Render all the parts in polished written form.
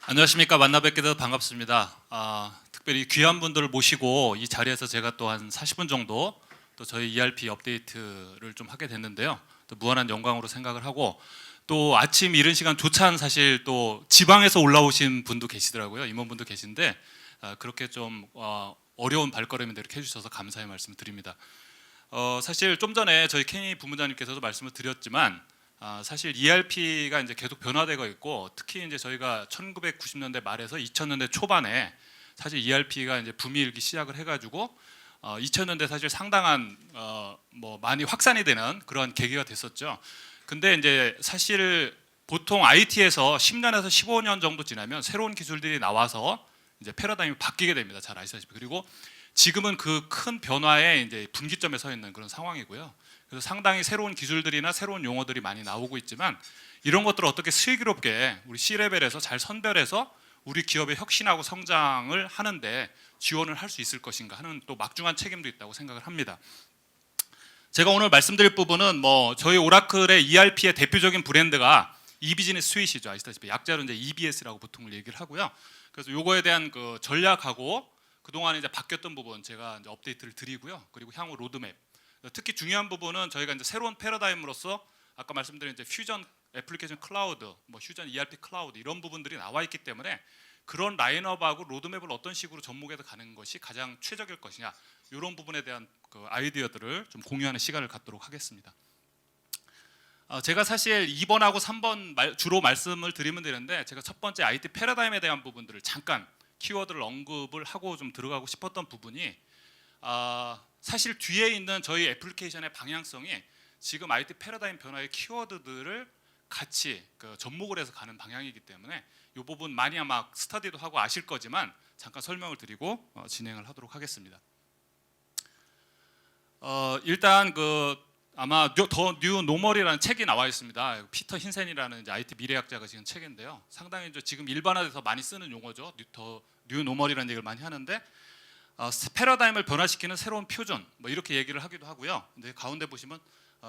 안녕하십니까. 만나 뵙게 돼서 반갑습니다. 특별히 귀한 분들을 모시고 이 자리에서 제가 또 한 40분 정도 또 저희 ERP 업데이트를 좀 하게 됐는데요. 또 무한한 영광으로 생각을 하고, 또 아침 이른 시간조차는 사실 또 지방에서 올라오신 분도 계시더라고요. 임원분도 계신데 그렇게 좀 어려운 발걸음인데 이렇게 해주셔서 감사의 말씀을 드립니다. 사실 좀 전에 저희 케니 부문장님께서도 말씀을 드렸지만 사실 ERP가 이제 계속 변화되고 있고, 특히 이제 저희가 1990년대 말에서 2000년대 초반에 사실 ERP가 이제 붐이 일기 시작을 해가지고 2000년대 사실 상당한 많이 확산이 되는 그런 계기가 됐었죠. 근데 이제 사실 보통 IT에서 10년에서 15년 정도 지나면 새로운 기술들이 나와서 이제 패러다임이 바뀌게 됩니다. 잘 아시다시피. 그리고 지금은 그 큰 변화의 이제 분기점에 서 있는 그런 상황이고요. 그래서 상당히 새로운 기술들이나 새로운 용어들이 많이 나오고 있지만, 이런 것들을 어떻게 슬기롭게 우리 C레벨에서 잘 선별해서 우리 기업의 혁신하고 성장을 하는데 지원을 할 수 있을 것인가 하는 또 막중한 책임도 있다고 생각을 합니다. 제가 오늘 말씀드릴 부분은 저희 오라클의 ERP의 대표적인 브랜드가 이비즈니스 스윗이죠. 아시다시피 약자로 이제 EBS라고 보통 얘기를 하고요. 그래서 요거에 대한 그 전략하고 그동안 이제 바뀌었던 부분 제가 이제 업데이트를 드리고요. 그리고 향후 로드맵, 특히 중요한 부분은 저희가 이제 새로운 패러다임으로서 아까 말씀드린 이제 퓨전 애플리케이션 클라우드, 퓨전 ERP 클라우드 이런 부분들이 나와 있기 때문에 그런 라인업하고 로드맵을 어떤 식으로 접목해서 가는 것이 가장 최적일 것이냐, 이런 부분에 대한 그 아이디어들을 좀 공유하는 시간을 갖도록 하겠습니다. 제가 사실 2번하고 3번 주로 말씀을 드리면 되는데, 제가 첫 번째 IT 패러다임에 대한 부분들을 잠깐 키워드를 언급을 하고 좀 들어가고 싶었던 부분이, 사실 뒤에 있는 저희 애플리케이션의 방향성이 지금 IT 패러다임 변화의 키워드들을 같이 접목을 해서 가는 방향이기 때문에 이 부분 많이 아마 스터디도 하고 아실 거지만 잠깐 설명을 드리고 진행을 하도록 하겠습니다. 일단 아마 더 뉴 노멀이라는 책이 나와 있습니다. 피터 힌센이라는 이제 IT 미래학자가 지금 책인데요. 상당히 이제 지금 일반화돼서 많이 쓰는 용어죠. 더 뉴 노멀이라는 얘기를 많이 하는데, 패러다임을 변화시키는 새로운 표준, 이렇게 얘기를 하기도 하고요. 근데 가운데 보시면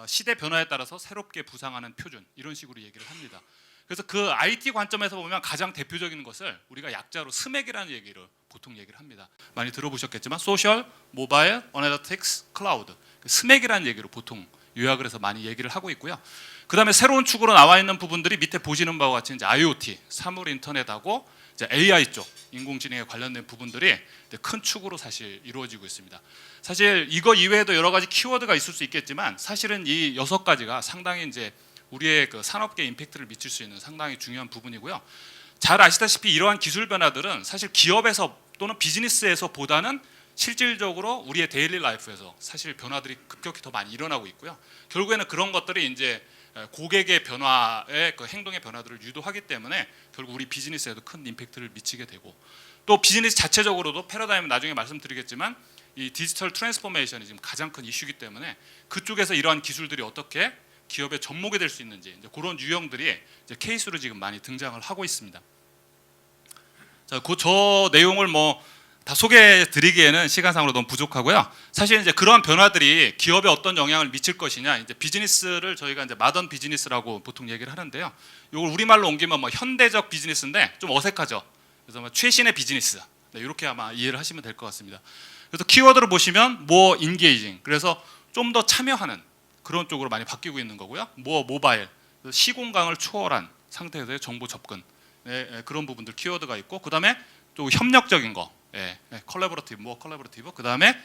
시대 변화에 따라서 새롭게 부상하는 표준, 이런 식으로 얘기를 합니다. 그래서 그 IT 관점에서 보면 가장 대표적인 것을 우리가 약자로 스맥이라는 얘기를 보통 얘기를 합니다. 많이 들어보셨겠지만 소셜, 모바일, 어널리틱스, 클라우드, 스맥이라는 얘기로 보통 요약을 해서 많이 얘기를 하고 있고요. 그 다음에 새로운 축으로 나와 있는 부분들이 밑에 보시는 바와 같이 이제 IoT, 사물 인터넷하고 이제 AI 쪽, 인공지능에 관련된 부분들이 큰 축으로 사실 이루어지고 있습니다. 사실 이거 이외에도 여러 가지 키워드가 있을 수 있겠지만, 사실은 이 6가지가 상당히 이제 우리의 그 산업계에 임팩트를 미칠 수 있는 상당히 중요한 부분이고요. 잘 아시다시피 이러한 기술 변화들은 사실 기업에서 또는 비즈니스에서 보다는 실질적으로 우리의 데일리 라이프에서 사실 변화들이 급격히 더 많이 일어나고 있고요. 결국에는 그런 것들이 이제 고객의 변화의 그 행동의 변화들을 유도하기 때문에 결국 우리 비즈니스에도 큰 임팩트를 미치게 되고, 또 비즈니스 자체적으로도 패러다임은 나중에 말씀드리겠지만 이 디지털 트랜스포메이션이 지금 가장 큰 이슈이기 때문에 그쪽에서 이러한 기술들이 어떻게 기업에 접목이 될 수 있는지, 이제 그런 유형들이 이제 케이스로 지금 많이 등장을 하고 있습니다. 자, 저 내용을 다 소개해드리기에는 시간상으로 너무 부족하고요. 사실 이제 그러한 변화들이 기업에 어떤 영향을 미칠 것이냐, 이제 비즈니스를 저희가 이제 마던 비즈니스라고 보통 얘기를 하는데요. 이걸 우리말로 옮기면 현대적 비즈니스인데 좀 어색하죠. 그래서 최신의 비즈니스, 이렇게 아마 이해를 하시면 될 것 같습니다. 그래서 키워드를 보시면 more engaging, 그래서 좀 더 참여하는 그런 쪽으로 많이 바뀌고 있는 거고요. 모바일, 시공간을 초월한 상태에서의 정보 접근, 그런 부분들 키워드가 있고, 그 다음에 또 협력적인 거, 컬래버러티브, 그 다음에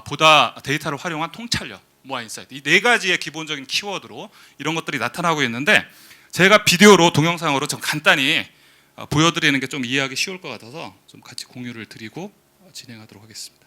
보다 데이터를 활용한 통찰력, 인사이트, 이 4가지의 기본적인 키워드로 이런 것들이 나타나고 있는데, 제가 비디오로 동영상으로 좀 간단히 보여드리는 게 좀 이해하기 쉬울 것 같아서 좀 같이 공유를 드리고 진행하도록 하겠습니다.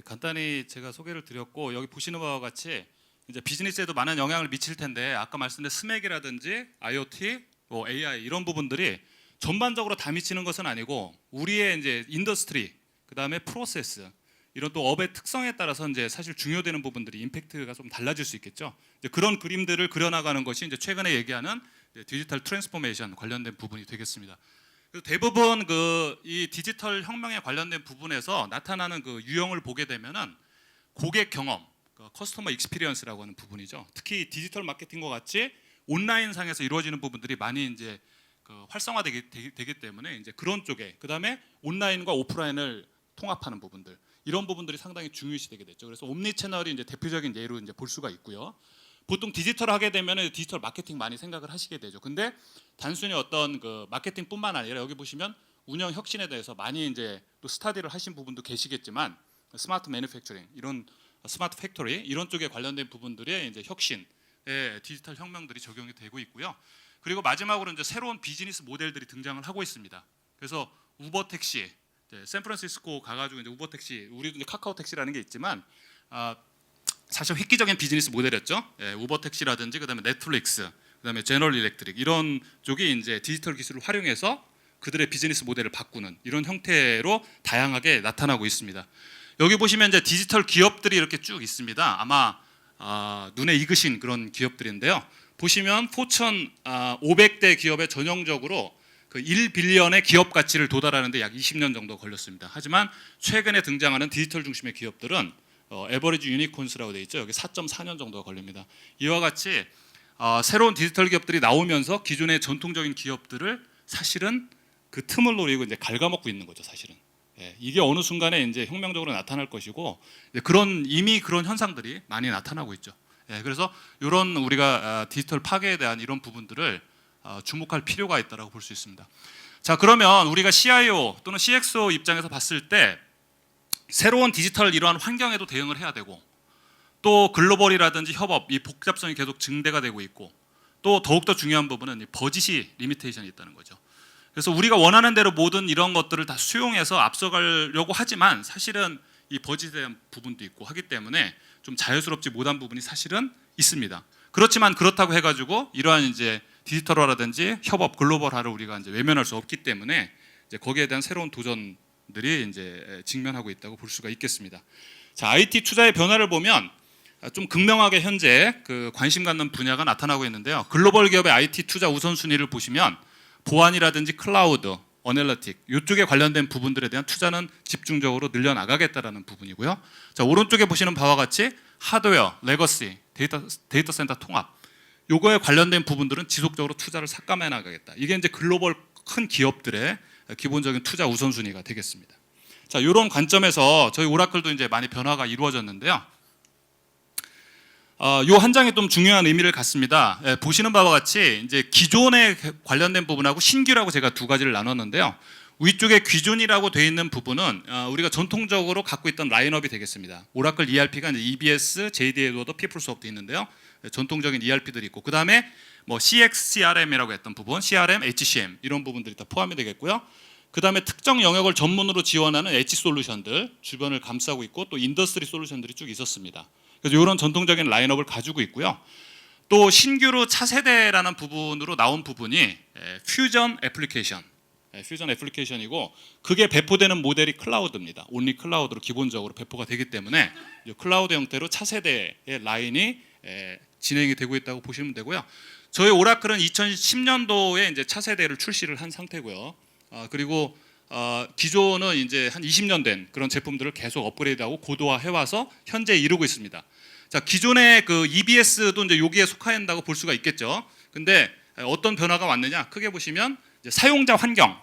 간단히 제가 소개를 드렸고 여기 보시는 바와 같이 이제 비즈니스에도 많은 영향을 미칠 텐데 아까 말씀드린 스맥이라든지 IoT, 뭐 AI 이런 부분들이 전반적으로 다 미치는 것은 아니고 우리의 이제 인더스트리, 그다음에 프로세스 이런 또 업의 특성에 따라서 이제 사실 중요되는 부분들이 임팩트가 좀 달라질 수 있겠죠. 이제 그런 그림들을 그려나가는 것이 이제 최근에 얘기하는 이제 디지털 트랜스포메이션 관련된 부분이 되겠습니다. 그래서 대부분 이 디지털 혁명에 관련된 부분에서 나타나는 그 유형을 보게 되면은 고객 경험, 커스터머 익스피리언스라고 하는 부분이죠. 특히 디지털 마케팅과 같이 온라인 상에서 이루어지는 부분들이 많이 이제 활성화되기 때문에 이제 그런 쪽에, 그다음에 온라인과 오프라인을 통합하는 부분들, 이런 부분들이 상당히 중요시되게 됐죠. 그래서 옴니 채널이 이제 대표적인 예로 이제 볼 수가 있고요. 보통 디지털 하게 되면 디지털 마케팅 많이 생각을 하시게 되죠. 근데 단순히 어떤 그 마케팅뿐만 아니라 여기 보시면 운영 혁신에 대해서 많이 이제 또 스타디를 하신 부분도 계시겠지만 스마트 매니팩처링, 이런 스마트 팩토리 이런 쪽에 관련된 부분들의 이제 혁신의 디지털 혁명들이 적용이 되고 있고요. 그리고 마지막으로 이제 새로운 비즈니스 모델들이 등장을 하고 있습니다. 그래서 우버 택시, 샌프란시스코 가가지고 이제 우버 택시, 우리도 이제 카카오 택시라는 게 있지만 사실 획기적인 비즈니스 모델이었죠. 우버 택시라든지 그다음에 넷플릭스, 그다음에 제너럴 일렉트릭 이런 쪽이 이제 디지털 기술을 활용해서 그들의 비즈니스 모델을 바꾸는 이런 형태로 다양하게 나타나고 있습니다. 여기 보시면 이제 디지털 기업들이 이렇게 쭉 있습니다. 아마 눈에 익으신 그런 기업들인데요. 보시면 포천 500대 기업에 전형적으로 그 1빌리언의 기업 가치를 도달하는데 약 20년 정도 걸렸습니다. 하지만 최근에 등장하는 디지털 중심의 기업들은 에버리지 유니콘스라고 되어 있죠. 여기 4.4년 정도가 걸립니다. 이와 같이 새로운 디지털 기업들이 나오면서 기존의 전통적인 기업들을 사실은 그 틈을 노리고 이제 갉아먹고 있는 거죠. 사실은 이게 어느 순간에 이제 혁명적으로 나타날 것이고 이미 그런 현상들이 많이 나타나고 있죠. 그래서 이런 우리가 디지털 파괴에 대한 이런 부분들을 주목할 필요가 있다고 볼 수 있습니다. 자, 그러면 우리가 CIO 또는 CXO 입장에서 봤을 때 새로운 디지털 이러한 환경에도 대응을 해야 되고, 또 글로벌이라든지 협업 이 복잡성이 계속 증대가 되고 있고, 또 더욱더 중요한 부분은 이 버짓이 리미테이션이 있다는 거죠. 그래서 우리가 원하는 대로 모든 이런 것들을 다 수용해서 앞서가려고 하지만 사실은 이 버짓에 대한 부분도 있고 하기 때문에 좀 자유스럽지 못한 부분이 사실은 있습니다. 그렇지만 그렇다고 해가지고 이러한 이제 디지털화라든지 협업 글로벌화를 우리가 이제 외면할 수 없기 때문에 이제 거기에 대한 새로운 도전들이 이제 직면하고 있다고 볼 수가 있겠습니다. 자, IT 투자의 변화를 보면 좀 극명하게 현재 그 관심 갖는 분야가 나타나고 있는데요. 글로벌 기업의 IT 투자 우선순위를 보시면 보안이라든지 클라우드, 어널리틱 이쪽에 관련된 부분들에 대한 투자는 집중적으로 늘려나가겠다라는 부분이고요. 자, 오른쪽에 보시는 바와 같이 하드웨어, 레거시, 데이터 센터 통합 요거에 관련된 부분들은 지속적으로 투자를 삭감해 나가겠다. 이게 이제 글로벌 큰 기업들의 기본적인 투자 우선순위가 되겠습니다. 자, 이런 관점에서 저희 오라클도 이제 많이 변화가 이루어졌는데요. 요 한 장이 좀 중요한 의미를 갖습니다. 보시는 바와 같이 이제 기존에 관련된 부분하고 신규라고 제가 두 가지를 나눴는데요. 위쪽에 기존이라고 되어 있는 부분은 우리가 전통적으로 갖고 있던 라인업이 되겠습니다. 오라클 ERP가 이제 EBS, JD 에드워드, 피플소프트 있는데요. 전통적인 ERP들이 있고, 그 다음에 뭐 CX, CRM이라고 했던 부분, CRM, HCM 이런 부분들이 다 포함이 되겠고요. 그 다음에 특정 영역을 전문으로 지원하는 H 솔루션들 주변을 감싸고 있고, 또 인더스트리 솔루션들이 쭉 있었습니다. 그래서 이런 전통적인 라인업을 가지고 있고요. 또 신규로 차세대라는 부분으로 나온 부분이 퓨전 애플리케이션. 퓨전 애플리케이션이고, 그게 배포되는 모델이 클라우드입니다. 온리 클라우드로 기본적으로 배포가 되기 때문에 클라우드 형태로 차세대의 라인이 진행이 되고 있다고 보시면 되고요. 저희 오라클은 2010년도에 이제 차세대를 출시를 한 상태고요. 그리고 기존은 이제 한 20년 된 그런 제품들을 계속 업그레이드하고 고도화해 와서 현재 이루고 있습니다. 자, 기존의 그 EBS도 이제 여기에 속한다고 볼 수가 있겠죠. 근데 어떤 변화가 왔느냐? 크게 보시면 이제 사용자 환경,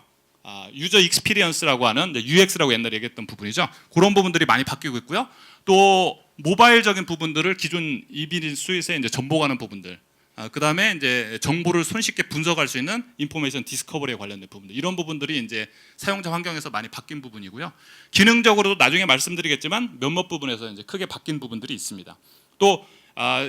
유저 익스피리언스라고 하는 UX라고 옛날에 얘기했던 부분이죠. 그런 부분들이 많이 바뀌고 있고요. 또 모바일적인 부분들을 기존 EB 스윗에 이제 전복하는 부분들, 그 다음에 이제 정보를 손쉽게 분석할 수 있는 인포메이션 디스커버리에 관련된 부분들, 이런 부분들이 이제 사용자 환경에서 많이 바뀐 부분이고요. 기능적으로도 나중에 말씀드리겠지만 몇몇 부분에서 이제 크게 바뀐 부분들이 있습니다. 또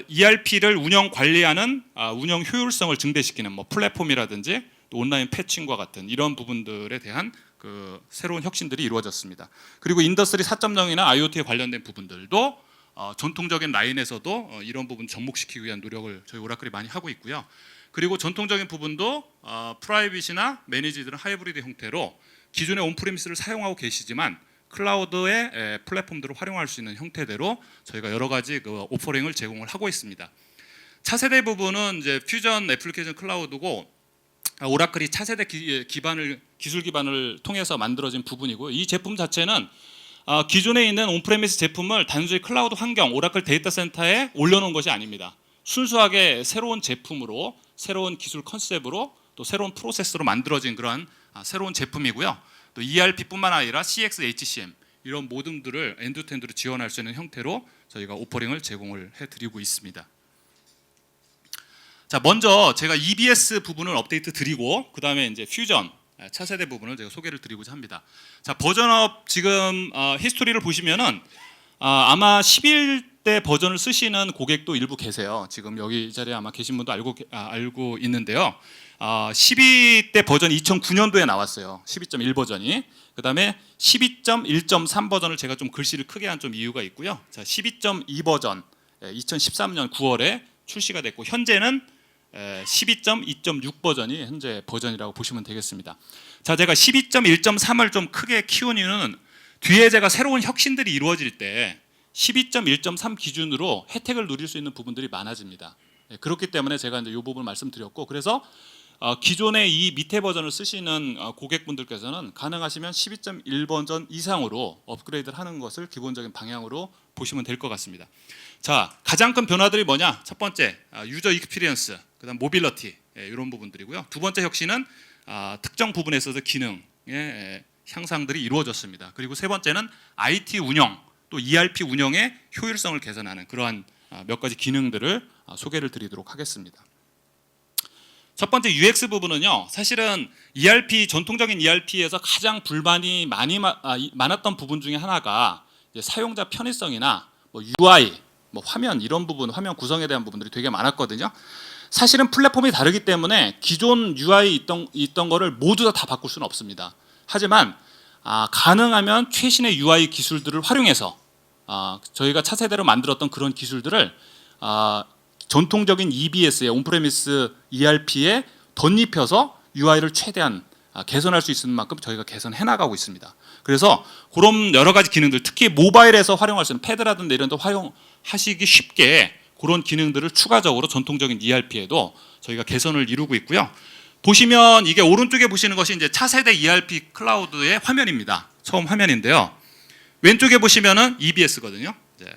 ERP를 운영 관리하는 운영 효율성을 증대시키는 뭐 플랫폼이라든지 또 온라인 패칭과 같은 이런 부분들에 대한 그 새로운 혁신들이 이루어졌습니다. 그리고 인더스트리 4.0이나 IoT에 관련된 부분들도 전통적인 라인에서도 이런 부분 접목시키기 위한 노력을 저희 오라클이 많이 하고 있고요. 그리고 전통적인 부분도 프라이빗이나 매니지드는 하이브리드 형태로 기존의 온프리미스를 사용하고 계시지만 클라우드의 플랫폼들을 활용할 수 있는 형태대로 저희가 여러 가지 그 오퍼링을 제공을 하고 있습니다. 차세대 부분은 이제 퓨전 애플리케이션 클라우드고, 오라클이 차세대 기술 기반을 통해서 만들어진 부분이고, 이 제품 자체는 기존에 있는 온프레미스 제품을 단순히 클라우드 환경, 오라클 데이터 센터에 올려놓은 것이 아닙니다. 순수하게 새로운 제품으로, 새로운 기술 컨셉으로, 또 새로운 프로세스로 만들어진 그러한 새로운 제품이고요. 또 ERP뿐만 아니라 CX, HCM 이런 모든들을 엔드투엔드로 지원할 수 있는 형태로 저희가 오퍼링을 제공을 해드리고 있습니다. 자, 먼저 제가 EBS 부분을 업데이트 드리고, 그 다음에 이제 퓨전 차세대 부분을 제가 소개를 드리고자 합니다. 자, 버전업 지금 히스토리를 보시면은 아마 11대 버전을 쓰시는 고객도 일부 계세요. 지금 여기 이 자리에 아마 계신 분도 알고 있는데요. 12대 버전 2009년도에 나왔어요. 12.1 버전이. 그다음에 12.1.3 버전을 제가 좀 글씨를 크게 한 좀 이유가 있고요. 자, 12.2 버전 2013년 9월에 출시가 됐고, 현재는 12.2.6 버전이 현재 버전이라고 보시면 되겠습니다. 자, 제가 12.1.3을 좀 크게 키운 이유는 뒤에 제가 새로운 혁신들이 이루어질 때 12.1.3 기준으로 혜택을 누릴 수 있는 부분들이 많아집니다. 그렇기 때문에 제가 이제 이 부분을 말씀드렸고, 그래서 기존의 이 밑에 버전을 쓰시는 고객분들께서는 가능하시면 12.1 버전 이상으로 업그레이드를 하는 것을 기본적인 방향으로 보시면 될 것 같습니다. 자, 가장 큰 변화들이 뭐냐? 첫 번째, 유저 익스피리언스, 그다음 모빌리티 이런 부분들이고요. 두 번째 혁신은 특정 부분에 있어서 기능의 향상들이 이루어졌습니다. 그리고 세 번째는 IT 운영, 또 ERP 운영의 효율성을 개선하는 그러한 몇 가지 기능들을 소개를 드리도록 하겠습니다. 첫 번째 UX 부분은요, 사실은 ERP, 전통적인 ERP에서 가장 불만이 많았던 부분 중에 하나가 사용자 편의성이나 뭐 UI, 뭐 화면 이런 부분, 화면 구성에 대한 부분들이 되게 많았거든요. 사실은 플랫폼이 다르기 때문에 기존 UI 있던 거를 모두 다 바꿀 수는 없습니다. 하지만 가능하면 최신의 UI 기술들을 활용해서 저희가 차세대로 만들었던 그런 기술들을 전통적인 EBS의 온프레미스 ERP에 덧입혀서 UI를 최대한 개선할 수 있는 만큼 저희가 개선해 나가고 있습니다. 그래서 그런 여러 가지 기능들, 특히 모바일에서 활용할 수 있는 패드라든지 이런 데 활용하시기 쉽게 그런 기능들을 추가적으로 전통적인 ERP에도 저희가 개선을 이루고 있고요. 보시면 이게 오른쪽에 보시는 것이 이제 차세대 ERP 클라우드의 화면입니다. 처음 화면인데요. 왼쪽에 보시면은 EBS거든요.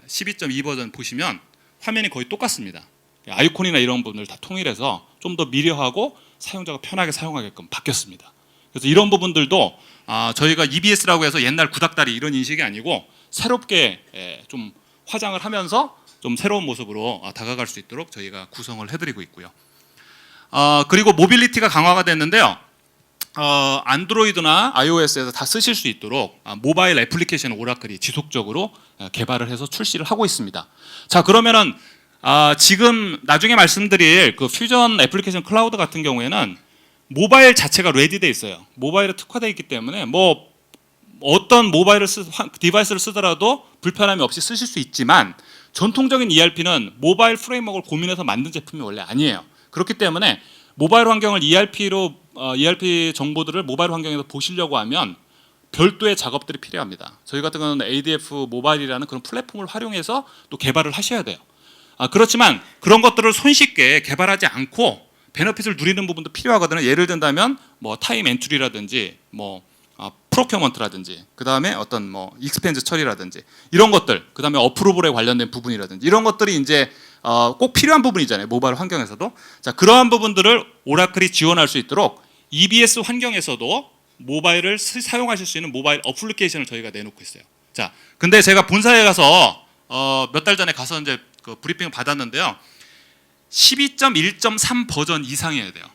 12.2 버전 보시면 화면이 거의 똑같습니다. 아이콘이나 이런 부분을 다 통일해서 좀 더 미려하고 사용자가 편하게 사용하게끔 바뀌었습니다. 그래서 이런 부분들도 저희가 EBS라고 해서 옛날 구닥다리 이런 인식이 아니고 새롭게 좀 화장을 하면서 좀 새로운 모습으로 다가갈 수 있도록 저희가 구성을 해드리고 있고요. 그리고 모빌리티가 강화가 됐는데요. 안드로이드나 iOS에서 다 쓰실 수 있도록 모바일 애플리케이션 오라클이 지속적으로 개발을 해서 출시를 하고 있습니다. 자, 그러면은 지금 나중에 말씀드릴 그 퓨전 애플리케이션 클라우드 같은 경우에는 모바일 자체가 레디돼 있어요. 모바일에 특화되어 있기 때문에 뭐 어떤 디바이스를 쓰더라도 불편함이 없이 쓰실 수 있지만 전통적인 ERP는 모바일 프레임워크를 고민해서 만든 제품이 원래 아니에요. 그렇기 때문에 모바일 환경을 ERP 정보들을 모바일 환경에서 보시려고 하면 별도의 작업들이 필요합니다. 저희 같은 경우는 ADF 모바일이라는 그런 플랫폼을 활용해서 또 개발을 하셔야 돼요. 그렇지만 그런 것들을 손쉽게 개발하지 않고 베너핏을 누리는 부분도 필요하거든요. 예를 든다면 뭐 타임 엔트리라든지 뭐 프로큐어먼트라든지 그다음에 어떤 뭐 익스펜스 처리라든지 이런 것들, 그다음에 어프로블에 관련된 부분이라든지 이런 것들이 이제 꼭 필요한 부분이잖아요. 모바일 환경에서도. 자, 그러한 부분들을 오라클이 지원할 수 있도록 EBS 환경에서도 모바일을 사용하실 수 있는 모바일 어플리케이션을 저희가 내놓고 있어요. 자, 근데 제가 본사에 가서 몇 달 전에 가서 이제 그 브리핑을 받았는데요. 12.1.3 버전 이상이어야 돼요.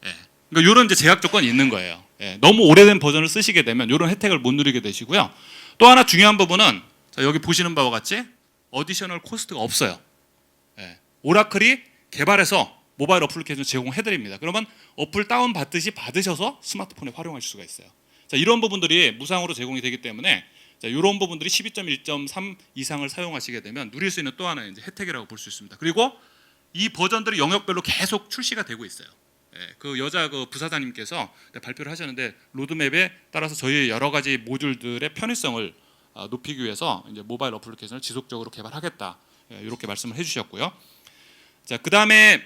예. 그러니까 이런 이제 제약 조건이 있는 거예요. 예. 너무 오래된 버전을 쓰시게 되면 이런 혜택을 못 누리게 되시고요. 또 하나 중요한 부분은 자, 여기 보시는 바와 같이 어디셔널 코스트가 없어요. 예. 오라클이 개발해서 모바일 어플리케이션 제공해드립니다. 그러면 어플 다운 받듯이 받으셔서 스마트폰에 활용하실 수가 있어요. 자, 이런 부분들이 무상으로 제공이 되기 때문에 자, 이런 부분들이 12.1.3 이상을 사용하시게 되면 누릴 수 있는 또 하나의 이제 혜택이라고 볼 수 있습니다. 그리고 이 버전들이 영역별로 계속 출시가 되고 있어요. 예, 그 여자 그 부사장님께서 발표를 하셨는데 로드맵에 따라서 저희 여러 가지 모듈들의 편의성을 높이기 위해서 이제 모바일 어플리케이션을 지속적으로 개발하겠다, 예, 이렇게 말씀을 해주셨고요. 자, 그 다음에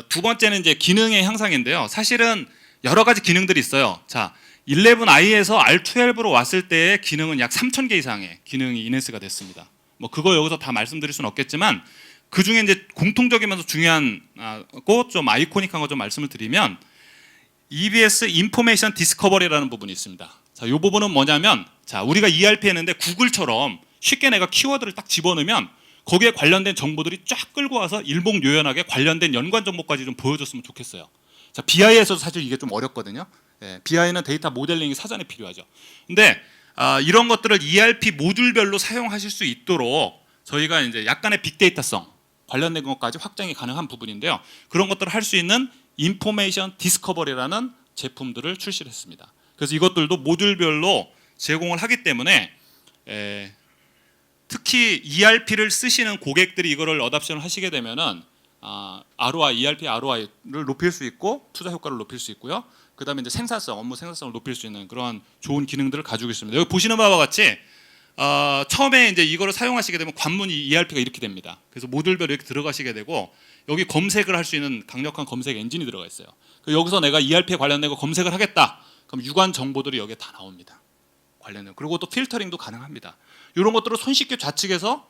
두 번째는 이제 기능의 향상인데요. 사실은 여러 가지 기능들이 있어요. 자, 11i에서 R12로 왔을 때의 기능은 약 3,000개 이상의 기능이 인핸스가 됐습니다. 뭐 그거 여기서 다 말씀드릴 수는 없겠지만 그 중에 이제 공통적이면서 중요한 좀 아이코닉한 거 좀 말씀을 드리면 EBS 인포메이션 디스커버리라는 부분이 있습니다. 자, 이 부분은 뭐냐면 자, 우리가 ERP 했는데 구글처럼 쉽게 내가 키워드를 딱 집어넣으면 거기에 관련된 정보들이 쫙 끌고 와서 일목요연하게 관련된 연관 정보까지 좀 보여줬으면 좋겠어요. 자, BI에서도 사실 이게 좀 어렵거든요. 예, BI는 데이터 모델링이 사전에 필요하죠. 근데 이런 것들을 ERP 모듈별로 사용하실 수 있도록 저희가 이제 약간의 빅데이터성 관련된 것까지 확장이 가능한 부분인데요. 그런 것들을 할 수 있는 인포메이션 디스커버리라는 제품들을 출시를 했습니다. 그래서 이것들도 모듈별로 제공을 하기 때문에 특히 ERP를 쓰시는 고객들이 이거를 어답션을 하시게 되면은 ROI, ERP ROI를 높일 수 있고 투자 효과를 높일 수 있고요. 그다음에 이제 업무 생산성을 높일 수 있는 그러한 좋은 기능들을 가지고 있습니다. 여기 보시는 바와 같이 처음에 이제 이거를 사용하시게 되면 관문 ERP가 이렇게 됩니다. 그래서 모듈별로 이렇게 들어가시게 되고 여기 검색을 할 수 있는 강력한 검색 엔진이 들어가 있어요. 여기서 내가 ERP에 관련된 거 검색을 하겠다. 그럼 유관 정보들이 여기에 다 나옵니다. 관련된. 그리고 또 필터링도 가능합니다. 이런 것들을 손쉽게 좌측에서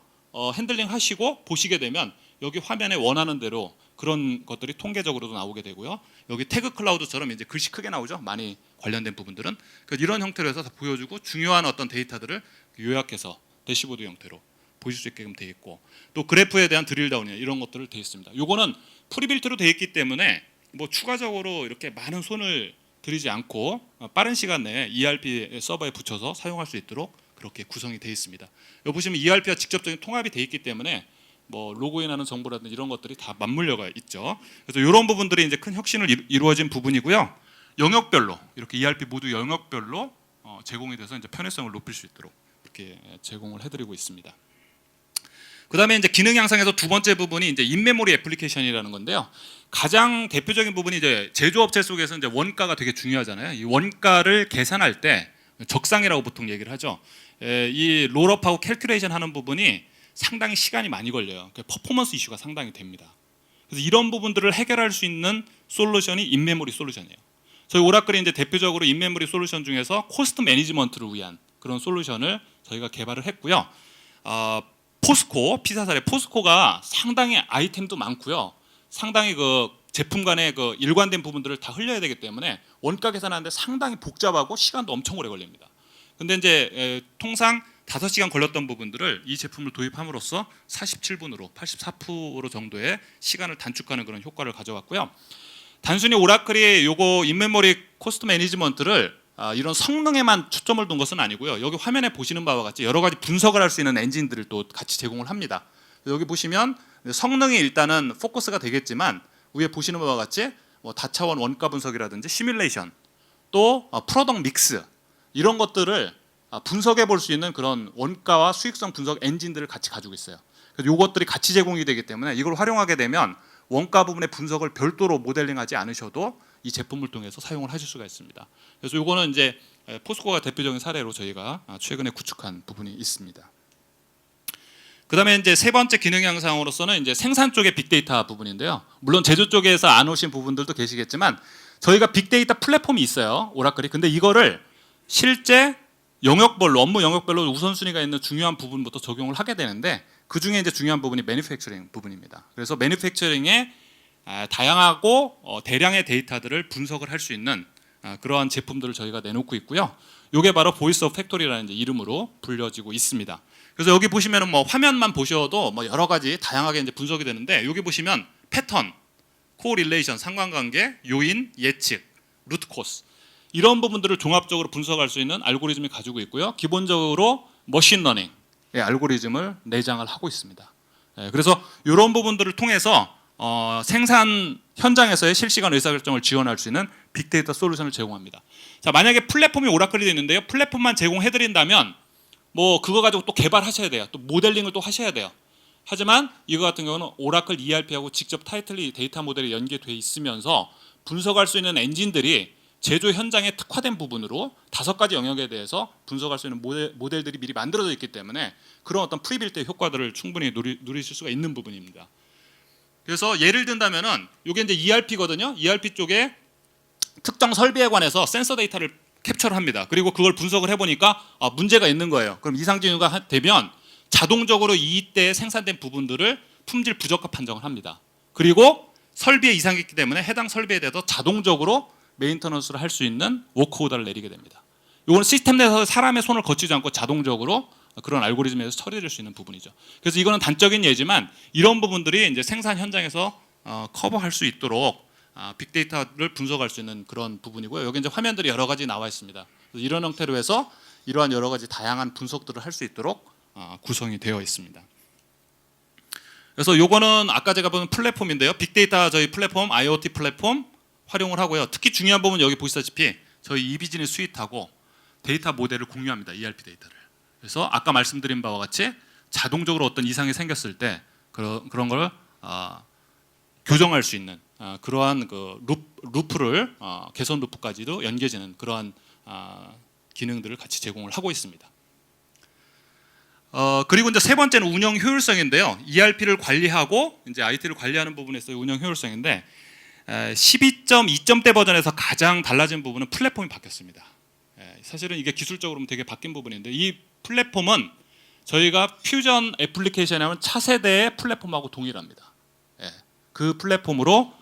핸들링 하시고 보시게 되면 여기 화면에 원하는 대로 그런 것들이 통계적으로도 나오게 되고요. 여기 태그 클라우드처럼 이제 글씨 크게 나오죠. 많이 관련된 부분들은 이런 형태로 해서 다 보여주고 중요한 어떤 데이터들을 요약해서 대시보드 형태로 보실 수 있게끔 되어 있고 또 그래프에 대한 드릴다운이나 이런 것들을 되어 있습니다. 요거는 프리빌트로 되어 있기 때문에 뭐 추가적으로 이렇게 많은 손을 들이지 않고 빠른 시간 내에 ERP 서버에 붙여서 사용할 수 있도록 그렇게 구성이 되어 있습니다. 여기 보시면 ERP와 직접적인 통합이 되어 있기 때문에 뭐 로그인하는 정보라든지 이런 것들이 다 맞물려가 있죠. 그래서 이런 부분들이 이제 큰 혁신을 이루어진 부분이고요. 영역별로 이렇게 ERP 모두 영역별로 제공이 돼서 이제 편의성을 높일 수 있도록 이렇게 제공을 해드리고 있습니다. 그다음에 이제 기능 향상에서 두 번째 부분이 이제 인메모리 애플리케이션이라는 건데요. 가장 대표적인 부분이 이제 제조업체 속에서 이제 원가가 되게 중요하잖아요. 이 원가를 계산할 때 적상이라고 보통 얘기를 하죠. 이 롤업하고 캘큘레이션 하는 부분이 상당히 시간이 많이 걸려요. 퍼포먼스 이슈가 상당히 됩니다. 그래서 이런 부분들을 해결할 수 있는 솔루션이 인메모리 솔루션이에요. 저희 오라클이 이제 대표적으로 인메모리 솔루션 중에서 코스트 매니지먼트를 위한 그런 솔루션을 저희가 개발을 했고요. 포스코, 피사사의 포스코가 상당히 아이템도 많고요. 상당히 그 제품 간의 그 일관된 부분들을 다 흘려야 되기 때문에 원가 계산하는데 상당히 복잡하고 시간도 엄청 오래 걸립니다. 근데 이제 통상 5시간 걸렸던 부분들을 이 제품을 도입함으로써 47분으로 84% 정도의 시간을 단축하는 그런 효과를 가져왔고요. 단순히 오라클이 요거 인메모리 코스트 매니지먼트를 이런 성능에만 초점을 둔 것은 아니고요. 여기 화면에 보시는 바와 같이 여러 가지 분석을 할 수 있는 엔진들을 또 같이 제공을 합니다. 여기 보시면 성능이 일단은 포커스가 되겠지만 위에 보시는 바와 같이 뭐 다차원 원가 분석이라든지 시뮬레이션 또 프로덕트 믹스 이런 것들을 분석해 볼 수 있는 그런 원가와 수익성 분석 엔진들을 같이 가지고 있어요. 그래서 이것들이 같이 제공이 되기 때문에 이걸 활용하게 되면 원가 부분의 분석을 별도로 모델링하지 않으셔도 이 제품을 통해서 사용을 하실 수가 있습니다. 그래서 이거는 이제 포스코가 대표적인 사례로 저희가 최근에 구축한 부분이 있습니다. 그다음에 이제 세 번째 기능 향상으로서는 이제 생산 쪽의 빅데이터 부분인데요. 물론 제조 쪽에서 안 오신 부분들도 계시겠지만 저희가 빅데이터 플랫폼이 있어요. 오라클이. 근데 이거를 실제 영역별로 업무 영역별로 우선순위가 있는 중요한 부분부터 적용을 하게 되는데 그 중에 이제 중요한 부분이 매니팩처링 부분입니다. 그래서 매니팩처링에 다양하고 대량의 데이터들을 분석을 할 수 있는 그러한 제품들을 저희가 내놓고 있고요. 이게 바로 보이스 오브 팩토리라는 이제 이름으로 불려지고 있습니다. 그래서 여기 보시면은 뭐 화면만 보셔도 뭐 여러 가지 다양하게 이제 분석이 되는데 여기 보시면 패턴, 코릴레이션, 상관관계, 요인, 예측, 루트 코스 이런 부분들을 종합적으로 분석할 수 있는 알고리즘이 가지고 있고요. 기본적으로 머신러닝 알고리즘을 내장을 하고 있습니다. 그래서 이런 부분들을 통해서 생산 현장에서의 실시간 의사결정을 지원할 수 있는 빅데이터 솔루션을 제공합니다. 자, 만약에 플랫폼이 오라클이 되는데요. 플랫폼만 제공해드린다면 뭐 그거 가지고 또 개발하셔야 돼요. 또 모델링을 또 하셔야 돼요. 하지만 이거 같은 경우는 오라클 ERP하고 직접 타이틀리 데이터 모델이 연계돼 있으면서 분석할 수 있는 엔진들이 제조 현장에 특화된 부분으로 5가지 영역에 대해서 분석할 수 있는 모델들이 미리 만들어져 있기 때문에 그런 어떤 프리빌트의 효과들을 충분히 누리실 수가 있는 부분입니다. 그래서 예를 든다면은 이게 이제 ERP거든요. ERP 쪽에 특정 설비에 관해서 센서 데이터를 캡처를 합니다. 그리고 그걸 분석을 해보니까 문제가 있는 거예요. 그럼 이상 징후가 되면 자동적으로 이때 생산된 부분들을 품질 부적합 판정을 합니다. 그리고 설비에 이상이 있기 때문에 해당 설비에 대해서 자동적으로 메인터넌스를 할 수 있는 워크 오더를 내리게 됩니다. 이건 시스템 내에서 사람의 손을 거치지 않고 자동적으로 그런 알고리즘에서 처리될 수 있는 부분이죠. 그래서 이거는 단적인 예지만 이런 부분들이 이제 생산 현장에서 커버할 수 있도록 빅데이터를 분석할 수 있는 그런 부분이고요. 여기 이제 화면들이 여러 가지 나와 있습니다. 이런 형태로 해서 이러한 여러 가지 다양한 분석들을 할 수 있도록 구성이 되어 있습니다. 그래서 요거는 아까 제가 본 플랫폼인데요. 빅데이터 저희 플랫폼, IoT 플랫폼 활용을 하고요. 특히 중요한 부분은 여기 보시다시피 저희 이비즈니스 스윗하고 데이터 모델을 공유합니다. ERP 데이터를. 그래서 아까 말씀드린 바와 같이 자동적으로 어떤 이상이 생겼을 때 그런 걸 교정할 수 있는 그러한 그 루프를 개선 루프까지도 연계지는 그러한 기능들을 같이 제공을 하고 있습니다. 그리고 이제 세 번째는 운영 효율성인데요. ERP를 관리하고 이제 IT를 관리하는 부분에서의 운영 효율성인데 12.2점대 버전에서 가장 달라진 부분은 플랫폼이 바뀌었습니다. 사실은 이게 기술적으로 되게 바뀐 부분인데 이 플랫폼은 저희가 퓨전 애플리케이션에 하면 차세대의 플랫폼하고 동일합니다. 그 플랫폼으로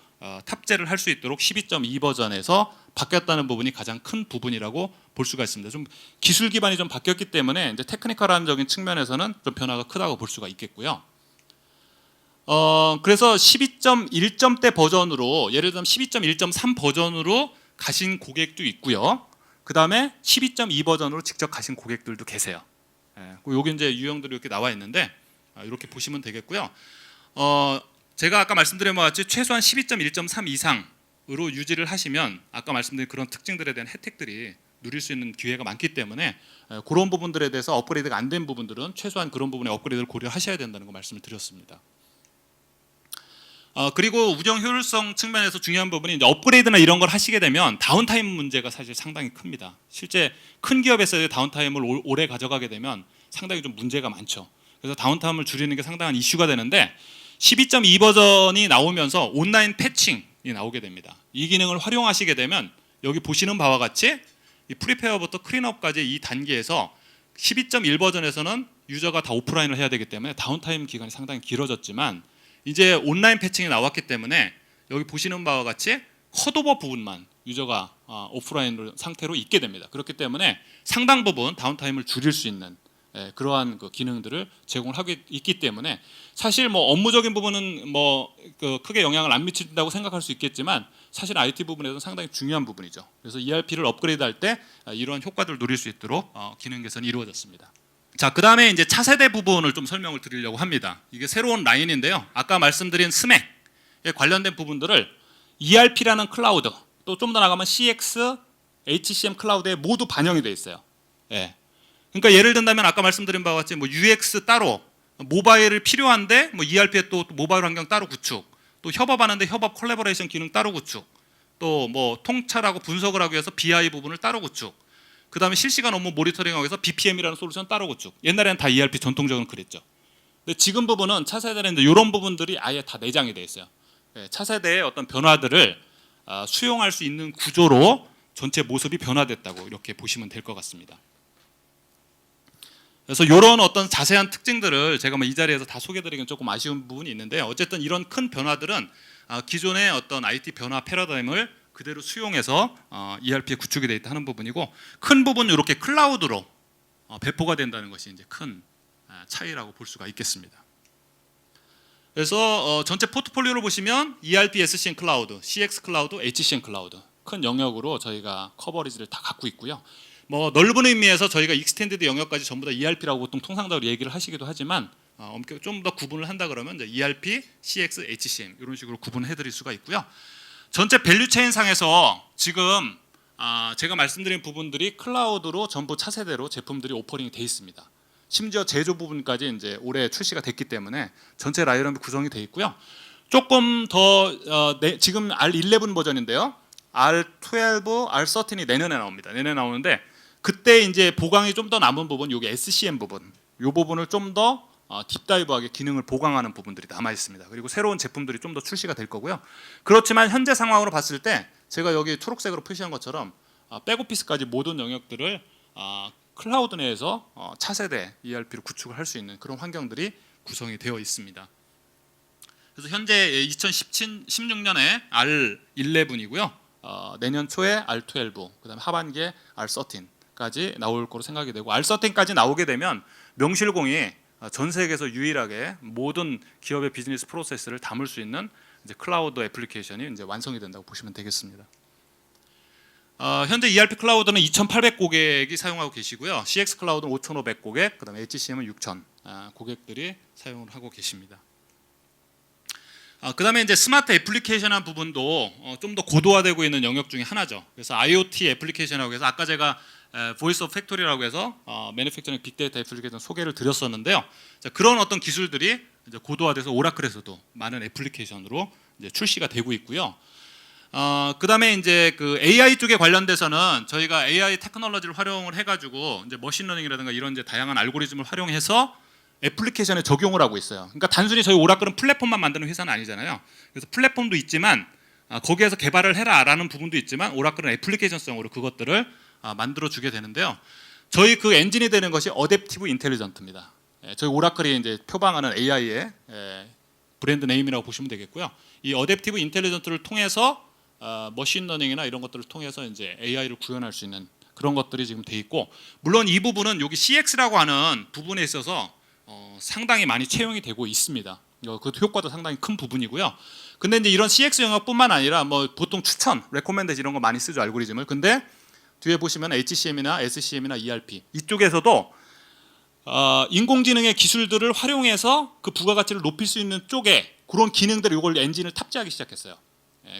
탑재를 할 수 있도록 12.2 버전에서 바뀌었다는 부분이 가장 큰 부분이라고 볼 수가 있습니다. 좀 기술 기반이 좀 바뀌었기 때문에 이제 테크니컬한 측면에서는 좀 변화가 크다고 볼 수가 있겠고요. 그래서 12.1점대 버전으로 예를 들면 12.1.3 버전으로 가신 고객도 있고요. 그 다음에 12.2 버전으로 직접 가신 고객들도 계세요. 여기 이제 유형들이 이렇게 나와 있는데 이렇게 보시면 되겠고요. 제가 아까 말씀드린 바와 같이 최소한 12.1.3 이상으로 유지를 하시면 아까 말씀드린 그런 특징들에 대한 혜택들이 누릴 수 있는 기회가 많기 때문에 그런 부분들에 대해서 업그레이드가 안 된 부분들은 최소한 그런 부분의 업그레이드를 고려하셔야 된다는 거 말씀을 드렸습니다. 그리고 운영 효율성 측면에서 중요한 부분이 이제 업그레이드나 이런 걸 하시게 되면 다운타임 문제가 사실 상당히 큽니다. 실제 큰 기업에서의 다운타임을 오래 가져가게 되면 상당히 좀 문제가 많죠. 그래서 다운타임을 줄이는 게 상당한 이슈가 되는데 12.2 버전이 나오면서 온라인 패칭이 나오게 됩니다. 이 기능을 활용하시게 되면 여기 보시는 바와 같이 이 프리페어부터 클린업까지 이 단계에서 12.1 버전에서는 유저가 다 오프라인을 해야 되기 때문에 다운타임 기간이 상당히 길어졌지만 이제 온라인 패칭이 나왔기 때문에 여기 보시는 바와 같이 컷오버 부분만 유저가 오프라인 상태로 있게 됩니다. 그렇기 때문에 상당 부분 다운타임을 줄일 수 있는 그러한 그 기능들을 제공을 하고 있기 때문에 사실 뭐 업무적인 부분은 뭐 그 크게 영향을 안 미친다고 생각할 수 있겠지만 사실 IT 부분에서는 상당히 중요한 부분이죠. 그래서 ERP를 업그레이드할 때 이러한 효과들을 누릴 수 있도록 기능 개선이 이루어졌습니다. 자, 그 다음에 이제 차세대 부분을 좀 설명을 드리려고 합니다. 이게 새로운 라인인데요. 아까 말씀드린 스맥에 관련된 부분들을 ERP라는 클라우드, 또 좀 더 나가면 CX, HCM 클라우드에 모두 반영이 돼 있어요. 예. 그러니까 예를 든다면 아까 말씀드린 바와 같이 뭐 UX 따로, 모바일을 필요한데 뭐 ERP에 또 모바일 환경 따로 구축, 또 협업하는데 협업 콜라보레이션 기능 따로 구축, 또 뭐 통찰하고 분석을 하기 위해서 BI 부분을 따로 구축, 그 다음에 실시간 업무 모니터링하기 위해서 BPM이라는 솔루션 따로 구축. 옛날에는 다 ERP 전통적으로 그랬죠. 근데 지금 부분은 차세대는 이런 부분들이 아예 다 내장이 돼 있어요. 차세대의 어떤 변화들을 수용할 수 있는 구조로 전체 모습이 변화됐다고 이렇게 보시면 될 것 같습니다. 그래서 이런 어떤 자세한 특징들을 제가 이 자리에서 다 소개드리기는 조금 아쉬운 부분이 있는데 어쨌든 이런 큰 변화들은 기존의 어떤 IT 변화 패러다임을 그대로 수용해서 ERP에 구축이 되어 있다 하는 부분이고 큰 부분은 이렇게 클라우드로 배포가 된다는 것이 이제 큰 차이라고 볼 수가 있겠습니다. 그래서 전체 포트폴리오를 보시면 ERP, SCM 클라우드, CX 클라우드, HCM 클라우드 큰 영역으로 저희가 커버리지를 다 갖고 있고요. 뭐 넓은 의미에서 저희가 익스텐디드 영역까지 전부 다 ERP라고 보통 통상적으로 얘기를 하시기도 하지만 좀 더 구분을 한다 그러면 이제 ERP, CX, HCM 이런 식으로 구분해드릴 수가 있고요. 전체 밸류체인 상에서 지금 제가 말씀드린 부분들이 클라우드로 전부 차세대로 제품들이 오퍼링이 돼 있습니다. 심지어 제조 부분까지 이제 올해 출시가 됐기 때문에 전체 라인업이 구성이 돼 있고요. 조금 더 지금 R11 버전인데요. R12, R13이 내년에 나옵니다. 내년에 나오는데 그때 이제 보강이 좀 더 남은 부분, 여기 SCM 부분, 이 부분을 좀 더 딥다이브하게 기능을 보강하는 부분들이 남아 있습니다. 그리고 새로운 제품들이 좀 더 출시가 될 거고요. 그렇지만 현재 상황으로 봤을 때 제가 여기 초록색으로 표시한 것처럼 백오피스까지 모든 영역들을 클라우드 내에서 차세대 ERP로 구축을 할 수 있는 그런 환경들이 구성이 되어 있습니다. 그래서 현재 2016년에 R11이고요. 내년 초에 R12, 그다음에 하반기에 R13까지 나올 거로 생각이 되고 R13까지 나오게 되면 명실공히 전 세계에서 유일하게 모든 기업의 비즈니스 프로세스를 담을 수 있는 이제 클라우드 애플리케이션이 이제 완성이 된다고 보시면 되겠습니다. 현재 ERP 클라우드는 2,800고객이 사용하고 계시고요. CX 클라우드는 5,500고객, 그다음에 HCM은 6,000 고객들이 사용을 하고 계십니다. 그다음에 이제 스마트 애플리케이션한 부분도 좀 더 고도화되고 있는 영역 중에 하나죠. 그래서 IoT 애플리케이션이라고 해서 아까 제가 보이스 오브 팩토리라고 해서 매니팩처링 빅데이터 애플리케이션 소개를 드렸었는데요. 자, 그런 어떤 기술들이 이제 고도화돼서 오라클에서도 많은 애플리케이션으로 이제 출시가 되고 있고요. 그다음에 이제 그 AI 쪽에 관련돼서는 저희가 AI 테크놀로지를 활용을 해가지고 이제 머신러닝이라든가 이런 이제 다양한 알고리즘을 활용해서 애플리케이션에 적용을 하고 있어요. 그러니까 단순히 저희 오라클은 플랫폼만 만드는 회사는 아니잖아요. 그래서 플랫폼도 있지만 거기에서 개발을 해라라는 부분도 있지만 오라클은 애플리케이션성으로 그것들을 만들어 주게 되는데요. 저희 그 엔진이 되는 것이 어댑티브 인텔리전트입니다. 저희 오라클이 이제 표방하는 AI의 브랜드 네임이라고 보시면 되겠고요. 이 어댑티브 인텔리전트를 통해서 머신러닝이나 이런 것들을 통해서 이제 AI를 구현할 수 있는 그런 것들이 지금 돼 있고 물론 이 부분은 여기 CX라고 하는 부분에 있어서 상당히 많이 채용이 되고 있습니다. 그 효과도 상당히 큰 부분이고요. 근데 이제 이런 CX 영역뿐만 아니라 뭐 보통 추천, 레코멘데이션 이런 거 많이 쓰죠 알고리즘을. 근데 뒤에 보시면 HCM이나 SCM이나 ERP 이쪽에서도 인공지능의 기술들을 활용해서 그 부가가치를 높일 수 있는 쪽에 그런 기능들 이걸 엔진을 탑재하기 시작했어요.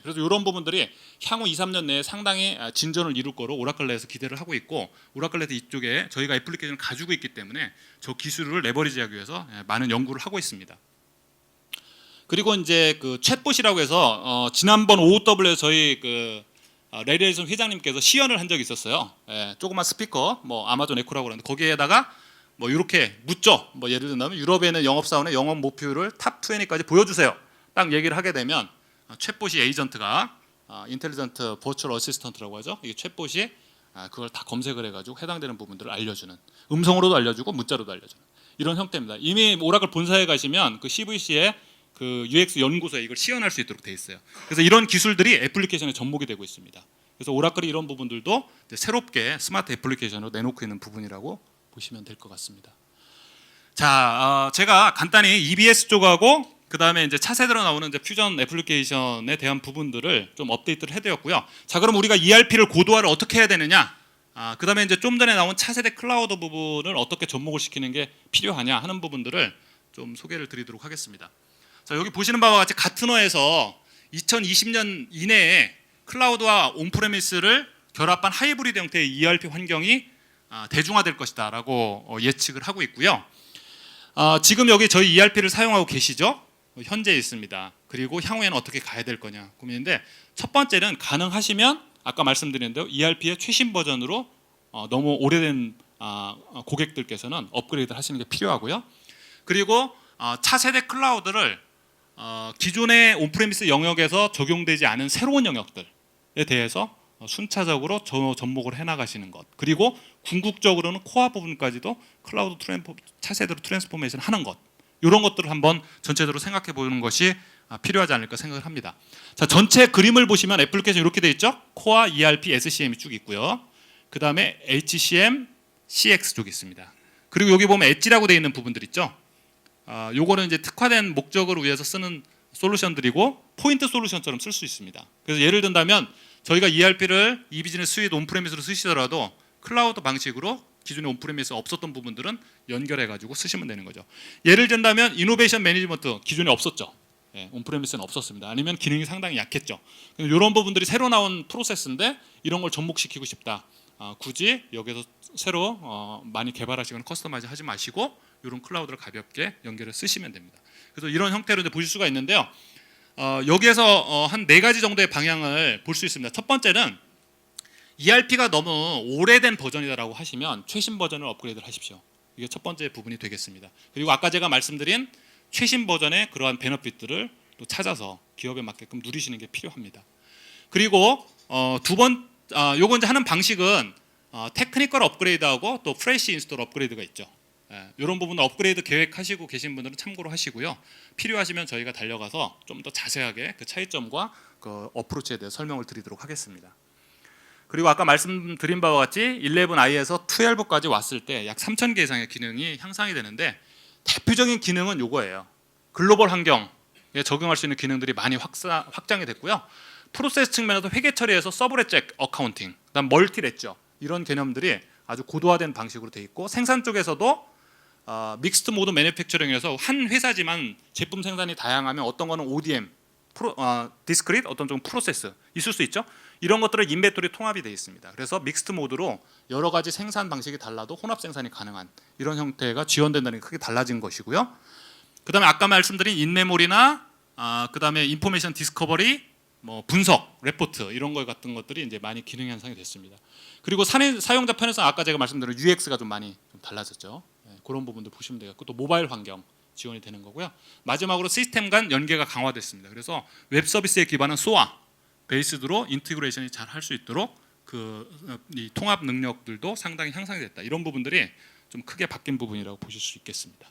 그래서 이런 부분들이 향후 2, 3년 내에 상당히 진전을 이룰 거로 오라클 내에서 기대를 하고 있고 오라클 내에서 이쪽에 저희가 애플리케이션을 가지고 있기 때문에 저 기술을 레버리지하기 위해서 많은 연구를 하고 있습니다. 그리고 이제 그 챗봇이라고 해서 지난번 OOW에서 저희 그 레리 앨리슨 회장님께서 시연을 한 적이 있었어요. 조그만 스피커 뭐 아마존 에코라고 그러는데 거기에다가 뭐 이렇게 묻죠. 뭐 예를 들면 유럽에는 영업사원의 영업 목표율을 탑 20까지 보여주세요. 딱 얘기를 하게 되면 챗봇이 에이전트가 인텔리전트 버추얼 어시스턴트라고 하죠. 이 챗봇이 그걸 다 검색을 해가지고 해당되는 부분들을 알려주는 음성으로도 알려주고 문자로도 알려주는 이런 형태입니다. 이미 오라클 본사에 가시면 그 CVC에 그 UX 연구소에 이걸 시연할 수 있도록 돼 있어요. 그래서 이런 기술들이 애플리케이션에 접목이 되고 있습니다. 그래서 오라클이 이런 부분들도 새롭게 스마트 애플리케이션으로 내놓고 있는 부분이라고 보시면 될 것 같습니다. 자, 제가 간단히 EBS 쪽하고 그 다음에 이제 차세대로 나오는 이제 퓨전 애플리케이션에 대한 부분들을 좀 업데이트를 해드렸고요. 자, 그럼 우리가 ERP를 고도화를 어떻게 해야 되느냐? 그 다음에 이제 좀 전에 나온 차세대 클라우드 부분을 어떻게 접목을 시키는 게 필요하냐 하는 부분들을 좀 소개를 드리도록 하겠습니다. 자, 여기 보시는 바와 같이 가트너에서 2020년 이내에 클라우드와 온프레미스를 결합한 하이브리드 형태의 ERP 환경이 대중화될 것이다라고 예측을 하고 있고요. 지금 여기 저희 ERP를 사용하고 계시죠? 현재 있습니다. 그리고 향후에는 어떻게 가야 될 거냐 고민인데, 첫 번째는 가능하시면 아까 말씀드린 대로 ERP의 최신 버전으로 너무 오래된 고객들께서는 업그레이드 하시는 게 필요하고요. 그리고 차세대 클라우드를 기존의 온프레미스 영역에서 적용되지 않은 새로운 영역들에 대해서 순차적으로 접목을 해나가시는 것, 그리고 궁극적으로는 코어 부분까지도 클라우드 차세대로 트랜스포메이션 하는 것, 이런 것들을 한번 전체적으로 생각해 보는 것이 필요하지 않을까 생각을 합니다. 자, 전체 그림을 보시면 애플리케이션 이렇게 되어 있죠. 코어, ERP, SCM이 쭉 있고요. 그 다음에 HCM, CX 쪽이 있습니다. 그리고 여기 보면 엣지라고 되어 있는 부분들 있죠. 요거는 이제 특화된 목적을 위해서 쓰는 솔루션들이고 포인트 솔루션처럼 쓸 수 있습니다. 그래서 예를 든다면 저희가 ERP를 이비즈니스 스윗 온프레미스로 쓰시더라도 클라우드 방식으로 기존에 온프레미스에 없었던 부분들은 연결해가지고 쓰시면 되는 거죠. 예를 든다면 이노베이션 매니지먼트 기존에 없었죠. 온프레미스는 없었습니다. 아니면 기능이 상당히 약했죠. 이런 부분들이 새로 나온 프로세스인데 이런 걸 접목시키고 싶다. 굳이 여기서 새로 많이 개발하시거나 커스터마이즈 하지 마시고 이런 클라우드를 가볍게 연결해 쓰시면 됩니다. 그래서 이런 형태로 이제 보실 수가 있는데요. 여기에서 한 4가지 정도의 방향을 볼 수 있습니다. 첫 번째는 ERP가 너무 오래된 버전이다라고 하시면 최신 버전을 업그레이드를 하십시오. 이게 첫 번째 부분이 되겠습니다. 그리고 아까 제가 말씀드린 최신 버전의 그러한 베너핏들을 또 찾아서 기업에 맞게끔 누리시는 게 필요합니다. 그리고 요거 이제 하는 방식은 테크니컬 업그레이드하고 또 프레시 인스톨 업그레이드가 있죠. 이런 부분 업그레이드 계획하시고 계신 분들은 참고로 하시고요. 필요하시면 저희가 달려가서 좀 더 자세하게 그 차이점과 그 어프로치에 대해 설명을 드리도록 하겠습니다. 그리고 아까 말씀드린 바와 같이 11i에서 12까지 왔을 때 약 3,000개 이상의 기능이 향상이 되는데, 대표적인 기능은 요거예요. 글로벌 환경에 적용할 수 있는 기능들이 많이 확장이 됐고요. 프로세스 측면에서 회계 처리에서 서브레잭 어카운팅, 그다음 멀티 ledger 이런 개념들이 아주 고도화된 방식으로 돼 있고, 생산 쪽에서도 믹스드 모드 매니팩처링에서 한 회사지만 제품 생산이 다양하면 어떤 거는 ODM, 디스크릿, 어떤 좀 프로세스 있을 수 있죠. 이런 것들을 인벤토리 통합이 되어 있습니다. 그래서 믹스드 모드로 여러 가지 생산 방식이 달라도 혼합 생산이 가능한 이런 형태가 지원된다는 게 크게 달라진 것이고요. 그다음에 아까 말씀드린 인메모리나 그다음에 인포메이션 디스커버리, 뭐 분석, 레포트 이런 것 같은 것들이 이제 많이 기능 향상이 됐습니다. 그리고 사용자 편에서 아까 제가 말씀드린 UX가 좀 많이 좀 달라졌죠. 그런 부분들 보시면 되겠고, 또 모바일 환경 지원이 되는 거고요. 마지막으로 시스템 간 연계가 강화됐습니다. 그래서 웹 서비스에 기반한 SOA 베이스드로 인티그레이션이 잘 할 수 있도록 이 통합 능력들도 상당히 향상이 됐다. 이런 부분들이 좀 크게 바뀐 부분이라고 보실 수 있겠습니다.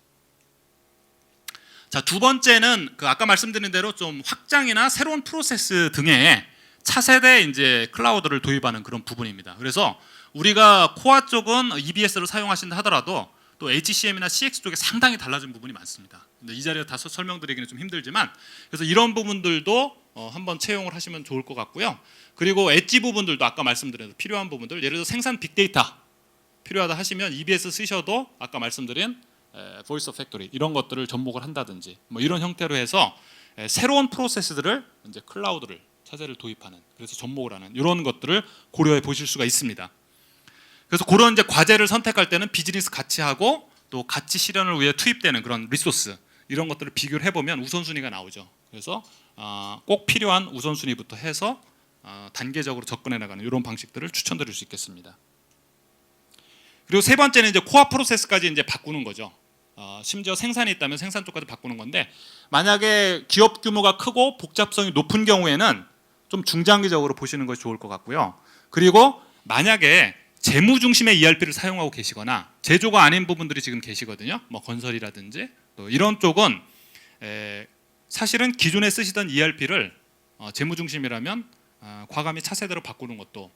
자, 두 번째는 그 아까 말씀드린 대로 좀 확장이나 새로운 프로세스 등의 차세대 이제 클라우드를 도입하는 그런 부분입니다. 그래서 우리가 코어 쪽은 EBS를 사용하신다 하더라도 또 HCM이나 CX 쪽에 상당히 달라진 부분이 많습니다. 근데 이 자리에 다소 설명드리기는 좀 힘들지만, 그래서 이런 부분들도 한번 채용을 하시면 좋을 것 같고요. 그리고 엣지 부분들도 아까 말씀드린 필요한 부분들, 예를 들어 생산 빅데이터 필요하다 하시면 EBS 쓰셔도 아까 말씀드린 보이스 오브 팩토리 이런 것들을 접목을 한다든지 뭐 이런 형태로 해서 새로운 프로세스들을 이제 클라우드를 차세를 도입하는, 그래서 접목을 하는 이런 것들을 고려해 보실 수가 있습니다. 그래서 그런 이제 과제를 선택할 때는 비즈니스 가치하고 또 가치 실현을 위해 투입되는 그런 리소스 이런 것들을 비교를 해보면 우선순위가 나오죠. 그래서 꼭 필요한 우선순위부터 해서 단계적으로 접근해 나가는 이런 방식들을 추천드릴 수 있겠습니다. 그리고 세 번째는 이제 코어 프로세스까지 이제 바꾸는 거죠. 심지어 생산이 있다면 생산 쪽까지 바꾸는 건데, 만약에 기업 규모가 크고 복잡성이 높은 경우에는 좀 중장기적으로 보시는 것이 좋을 것 같고요. 그리고 만약에 재무 중심의 ERP를 사용하고 계시거나 제조가 아닌 부분들이 지금 계시거든요. 뭐 건설이라든지 또 이런 쪽은 사실은 기존에 쓰시던 ERP를 재무 중심이라면 과감히 차세대로 바꾸는 것도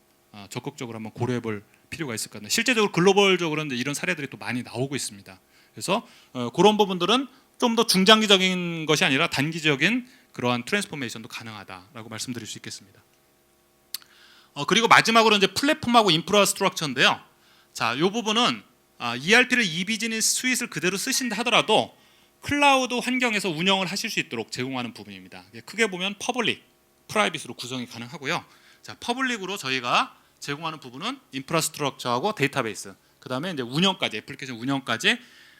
적극적으로 한번 고려해볼 필요가 있을 것 같아요. 실제적으로 글로벌적으로 이제 이런 사례들이 또 많이 나오고 있습니다. 그래서 그런 부분들은 좀 더 중장기적인 것이 아니라 단기적인 그러한 트랜스포메이션도 가능하다라고 말씀드릴 수 있겠습니다. 그리고 마지막으로 이제 플랫폼하고 인프라스트럭처인데요. 자, 이 부분은 ERP를 이비즈니스 스윗을 그대로 쓰신다 하더라도 클라우드 환경에서 운영을 하실 수 있도록 제공하는 부분입니다. 크게 보면 퍼블릭, 프라이빗으로 구성이 가능하고요. 자, 퍼블릭으로 저희가 제공하는 부분은 인프라스트럭처하고 데이터베이스, 그다음에 이제 운영까지, 애플리케이션 운영까지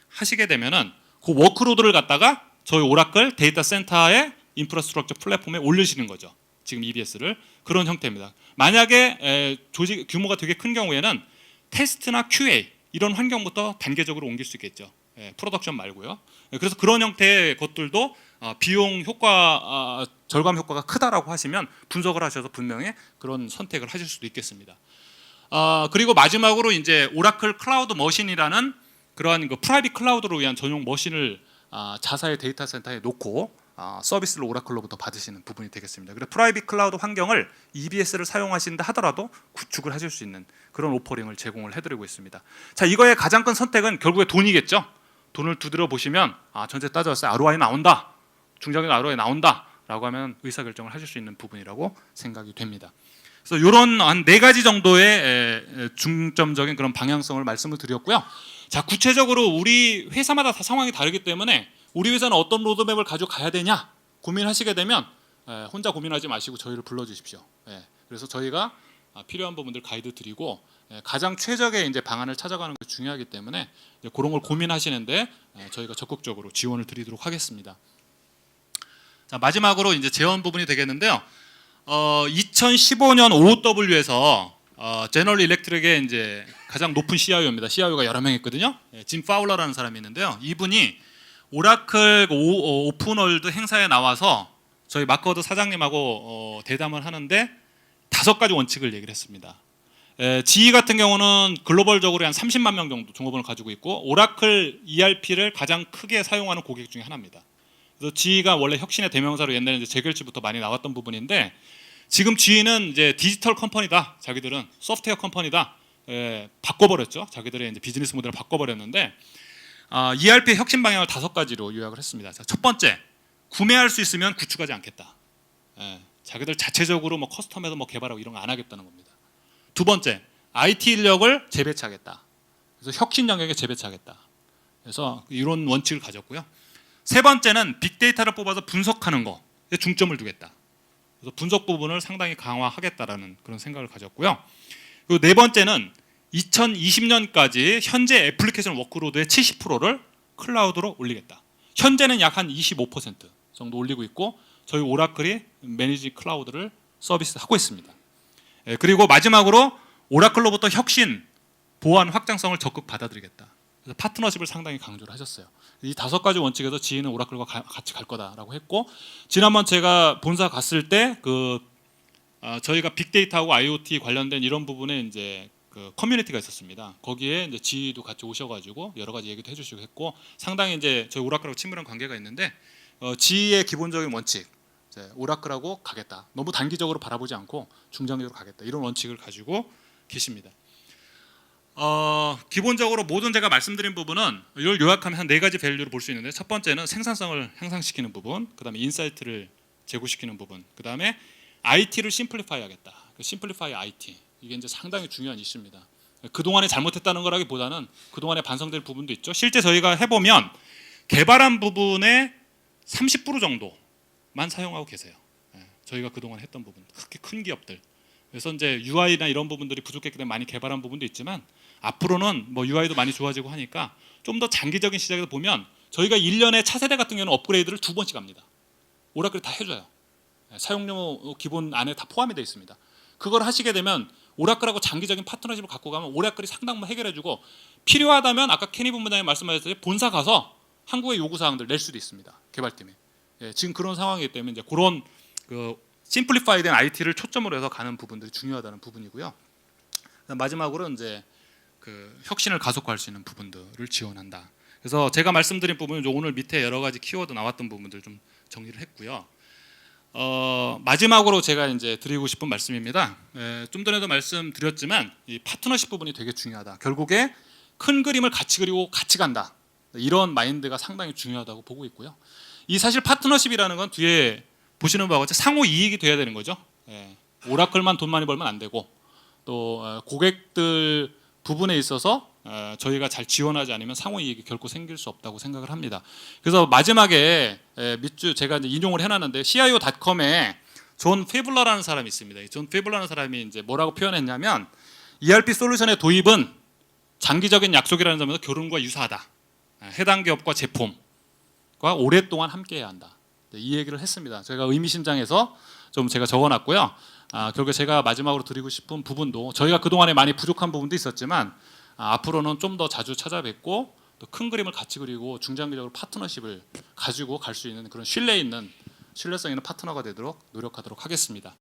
하시게 되면은 그 워크로드를 갖다가 저희 오라클 데이터 센터의 인프라스트럭처 플랫폼에 올리시는 거죠. 지금 EBS를 그런 형태입니다. 만약에 조직 규모가 되게 큰 경우에는 테스트나 QA 이런 환경부터 단계적으로 옮길 수 있겠죠. 프로덕션 말고요. 그래서 그런 형태의 것들도 비용 효과 절감 효과가 크다라고 하시면 분석을 하셔서 분명히 그런 선택을 하실 수도 있겠습니다. 그리고 마지막으로 이제 오라클 클라우드 머신이라는 그러한 그 프라이빗 클라우드를 위한 전용 머신을 자사의 데이터 센터에 놓고 서비스를 오라클로부터 받으시는 부분이 되겠습니다. 그래서 프라이빗 클라우드 환경을 EBS를 사용하신다 하더라도 구축을 하실 수 있는 그런 오퍼링을 제공을 해드리고 있습니다. 자, 이거의 가장 큰 선택은 결국에 돈이겠죠. 돈을 두드려 보시면 전체 따져봤을 때 ROI 나온다, 중장기 ROI 나온다라고 하면 의사결정을 하실 수 있는 부분이라고 생각이 됩니다. 그래서 이런 한 4가지 정도의 중점적인 그런 방향성을 말씀을 드렸고요. 자, 구체적으로 우리 회사마다 다 상황이 다르기 때문에 우리 회사는 어떤 로드맵을 가지고 가야 되냐 고민하시게 되면 혼자 고민하지 마시고 저희를 불러주십시오. 그래서 저희가 필요한 부분들 가이드 드리고 가장 최적의 이제 방안을 찾아가는 것이 중요하기 때문에 그런 걸 고민하시는데 저희가 적극적으로 지원을 드리도록 하겠습니다. 자, 마지막으로 이제 재원 부분이 되겠는데요. 2015년 OOW에서 제너럴 일렉트릭의 이제 가장 높은 CIO입니다. CIO가 여러 명 있거든요. 짐 파울러라는 사람이 있는데요. 이분이 오라클 오픈월드 행사에 나와서 저희 마크워드 사장님하고 대담을 하는데 5가지 원칙을 얘기를 했습니다. GE 같은 경우는 글로벌적으로 한 30만 명 정도 종업원을 가지고 있고 오라클 ERP를 가장 크게 사용하는 고객 중에 하나입니다. 그래서 GE가 원래 혁신의 대명사로 옛날에 이제 재결치부터 많이 나왔던 부분인데 지금 GE는 이제 디지털 컴퍼니다. 자기들은 소프트웨어 컴퍼니다. 바꿔버렸죠. 자기들의 이제 비즈니스 모델을 바꿔버렸는데 ERP의 혁신 방향을 5가지로 요약을 했습니다. 자, 첫 번째, 구매할 수 있으면 구축하지 않겠다. 자기들 자체적으로 뭐 커스텀해서 뭐 개발하고 이런 거 안 하겠다는 겁니다. 두 번째, IT 인력을 재배치하겠다. 그래서 혁신 영역에 재배치하겠다. 그래서 이런 원칙을 가졌고요. 세 번째는 빅데이터를 뽑아서 분석하는 거에 중점을 두겠다. 그래서 분석 부분을 상당히 강화하겠다라는 그런 생각을 가졌고요. 그리고 네 번째는 2020년까지 현재 애플리케이션 워크로드의 70%를 클라우드로 올리겠다. 현재는 약 한 25% 정도 올리고 있고 저희 오라클이 매니지 클라우드를 서비스하고 있습니다. 그리고 마지막으로 오라클로부터 혁신, 보안 확장성을 적극 받아들이겠다. 그래서 파트너십을 상당히 강조를 하셨어요. 이 5가지 원칙에서 지인은 오라클과 같이 갈 거다라고 했고 지난번 제가 본사 갔을 때 저희가 빅데이터하고 IoT 관련된 이런 부분에 이제 그 커뮤니티가 있었습니다. 거기에 이제 지도 같이 오셔가지고 여러 가지 얘기도 해주시고 했고 상당히 이제 저희 오라클하고 친밀한 관계가 있는데 지의 기본적인 원칙, 오라클하고 가겠다. 너무 단기적으로 바라보지 않고 중장기적으로 가겠다. 이런 원칙을 가지고 계십니다. 기본적으로 모든 제가 말씀드린 부분은 이걸 요약하면 한 4가지 밸류를 볼 수 있는데 첫 번째는 생산성을 향상시키는 부분, 그 다음에 인사이트를 제고시키는 부분, 그 다음에 IT를 심플리파이 하겠다. 심플리파이 IT 이게 이제 상당히 중요한 이슈입니다. 그동안에 잘못했다는 거라기보다는 그동안에 반성될 부분도 있죠. 실제 저희가 해보면 개발한 부분의 30% 정도만 사용하고 계세요. 저희가 그동안 했던 부분, 특히 큰 기업들. 그래서 이제 UI나 이런 부분들이 부족했기 때문에 많이 개발한 부분도 있지만 앞으로는 뭐 UI도 많이 좋아지고 하니까 좀 더 장기적인 시작에서 보면 저희가 1년에 차세대 같은 경우는 업그레이드를 2번씩 합니다. 오라클이 다 해줘요. 사용료 기본 안에 다 포함이 되어 있습니다. 그걸 하시게 되면 오라클하고 장기적인 파트너십을 갖고 가면 오라클이 상당히 해결해주고 필요하다면 아까 케니 본부장님 말씀하셨듯이 본사 가서 한국의 요구사항들 낼 수도 있습니다. 개발팀에. 지금 그런 상황이기 때문에 이제 그런 그 심플리파이된 IT를 초점으로 해서 가는 부분들이 중요하다는 부분이고요. 마지막으로 이제 그 혁신을 가속화할 수 있는 부분들을 지원한다. 그래서 제가 말씀드린 부분은 오늘 밑에 여러 가지 키워드 나왔던 부분들 좀 정리를 했고요. 마지막으로 제가 이제 드리고 싶은 말씀입니다. 좀 전에도 말씀드렸지만 이 파트너십 부분이 되게 중요하다. 결국에 큰 그림을 같이 그리고 같이 간다. 이런 마인드가 상당히 중요하다고 보고 있고요. 이 사실 파트너십이라는 건 뒤에 보시는 바와 같이 상호 이익이 돼야 되는 거죠. 오라클만 돈 많이 벌면 안 되고 또 고객들 부분에 있어서 저희가 잘 지원하지 않으면 상호 이익이 결코 생길 수 없다고 생각을 합니다. 그래서 마지막에 밑줄 제가 이제 인용을 해놨는데 CIO.com에 존 페블러라는 사람이 있습니다. 이 존 페블러라는 사람이 이제 뭐라고 표현했냐면 ERP 솔루션의 도입은 장기적인 약속이라는 점에서 결혼과 유사하다. 해당 기업과 제품과 오랫동안 함께해야 한다. 이 얘기를 했습니다. 제가 의미심장해서 좀 제가 적어놨고요. 결국에 제가 마지막으로 드리고 싶은 부분도 저희가 그동안에 많이 부족한 부분도 있었지만 앞으로는 좀 더 자주 찾아뵙고 또 큰 그림을 같이 그리고 중장기적으로 파트너십을 가지고 갈 수 있는 그런 신뢰성 있는 파트너가 되도록 노력하도록 하겠습니다.